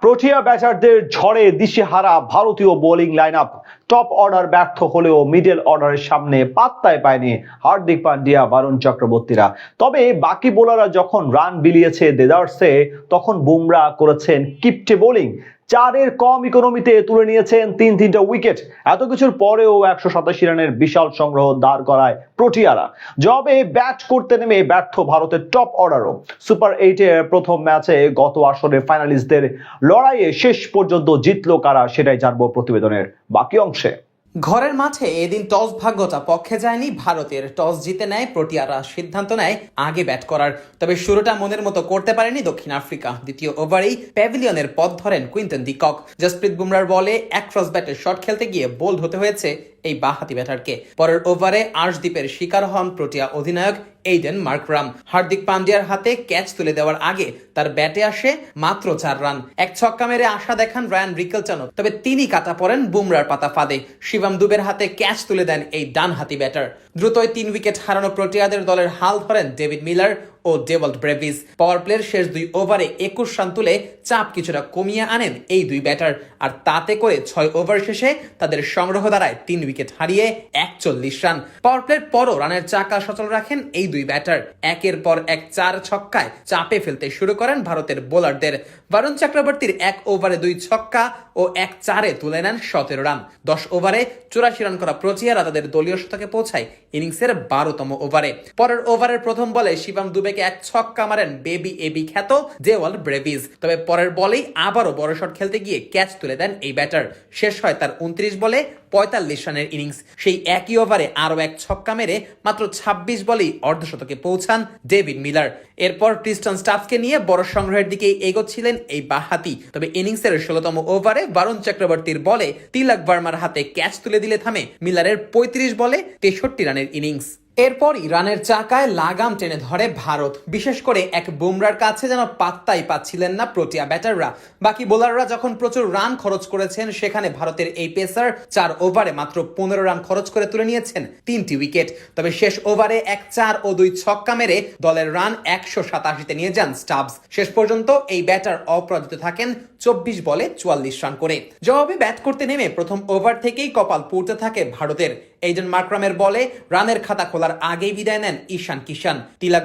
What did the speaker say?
Protea ব্যাটারদের ঝড়ে দিশেহারা ভারতীয় bowling line up. Top order ব্যর্থ হলেও মিডল অর্ডারের সামনে পাত্তাই পায়নি হার্দিক পান্ডিয়া, বরুণ চক্রবর্তীরা। তবে বাকি বোলাররা যখন রান বিলিয়েছে দেদারসে, তখন বুমরা করেছেন কিপটে বোলিং। 4-এর কম ইকোনমিতে তুলে নিয়েছেন তিনটা উইকেট। এত কিছুর পরেও 187 রানের বিশাল সংগ্রহ দাঁড় করায় প্রোটিয়ারা। জবাবে ব্যাট করতে নেমে ব্যর্থ ভারতের টপ অর্ডারও। সুপার 8-এর প্রথম ম্যাচে গত আসরে ফাইনালিস্টদের লড়াইয়ে শেষ পর্যন্ত জিতলো কারা, সেটাই জানবো প্রতিবেদনের বাকি অংশে। ঘরের মাঠে এদিন টস ভাগ্যটা পক্ষে যায়নি ভারতের। টস জিতে নেয় প্রোটিয়ারা, সিদ্ধান্ত নেয় আগে ব্যাট করার। তবে শুরুটা মনের মতো করতে পারেনি দক্ষিণ আফ্রিকা। দ্বিতীয় ওভারেই প্যাভিলিয়নের পথ ধরেন কুইন্টন ডি কক। জসপ্রীত বুমরার বলে একক্রস ব্যাটে শট খেলতে গিয়ে বোল্ড হতে হয়েছে এই বাঁহাতি ব্যাটারকে। পরের ওভারে আর্শদ্বীপের শিকার হন প্রোটিয়া অধিনায়ক এইডেন মার্করাম। হার্দিক পান্ডিয়ার হাতে ক্যাচ তুলে দেওয়ার আগে তার ব্যাটে আসে মাত্র 4 রান। এক ছক্কা মেরে আশা দেখান রায়ান রিকেলটনও, তবে তিনি কাটা পড়েন বুমরার পাতা ফাঁদে। শিবম দুবের হাতে ক্যাচ তুলে দেন এই ডানহাতি ব্যাটার। দ্রুতই 3 উইকেট হারানো প্রোটিয়াদের দলের হাল ধরেন ডেভিড মিলার ও ডেভল্ট ব্রেভিস। পাওয়ার প্লের শেষ 2 ওভারে 21 রান তুলে চাপ কিছুটা কমিয়ে আনেন এই 2 ব্যাটার। আর তাতে করে 6 ওভার শেষে তাদের সংগ্রহ দাঁড়ায় 3 উইকেট হারিয়ে 41 রান। পাওয়ার প্লের পরও রানের চাকা সচল রাখেন এই 2 ব্যাটার। একের পর এক 4 ছক্কায় চাপে ফেলতে শুরু করেন ভারতের বোলারদের। বরুণ চক্রবর্তীর 1 ওভারে 2 ছক্কা ও 1 4-এ তুলে নেন 17 রান। 10 ওভারে 84 রান করা প্রোটিয়ারা তাদের দলীয় শতকে পৌঁছায় ইনিংসের 12তম ওভারে। পরের ওভারের প্রথম বলে শিবম দুবেকে 1 ছক্কা মারেন বেবি এবি খ্যাত ডেভল্ট ব্রেভিস। তবে পরের বলেই আবারও বড় শট খেলতে গিয়ে ক্যাচ তুলে দেন এই ব্যাটার। শেষ হয় তার 29 বলে 45 রানের ইনিংস। সেই একই ওভারে আরো 1 ছক্কা মেরে মাত্র 26 বলেই অর্ধশতকে পৌঁছান ডেভিড মিলার। এরপর ক্রিস্টন স্টাফকে নিয়ে বড় সংগ্রহের দিকে এগোচ্ছিলেন এই বাঁহাতি। তবে ইনিংসের 16তম ওভারে বরুণ চক্রবর্তীর বলে তিলক ভার্মার হাতে ক্যাচ তুলে দিলে থামে মিলারের 35 বলে 63 রানের ইনিংস। এরপরই রানের চাকায় লাগাম টেনে ধরে ভারত। বিশেষ করে এক বুমরার কাছে যেন পাত্তাই পাচ্ছিলেন না প্রোটিয়া ব্যাটাররা। বাকি বোলাররা যখন প্রচুর রান খরচ করেছেন, সেখানে ভারতের এই পেসার 4 ওভারে মাত্র 15 রান খরচ করে তুলে নিয়েছেন 3টি উইকেট। তবে শেষ ওভারে 1 4 ও 2 ছক্কা মেরে দলের রান 187-তে নিয়ে যান স্টাবস। শেষ পর্যন্ত এই ব্যাটার অপরাজিত থাকেন 24 বলে 44 রান করে। জবাবে ব্যাট করতে নেমে প্রথম ওভার থেকেই কপাল পুড়তে থাকে ভারতের। এইডেন মার্করামের বলে রানের খাতা খোলার আগেই বিদায় নেন ঈশান কিষান। তিলক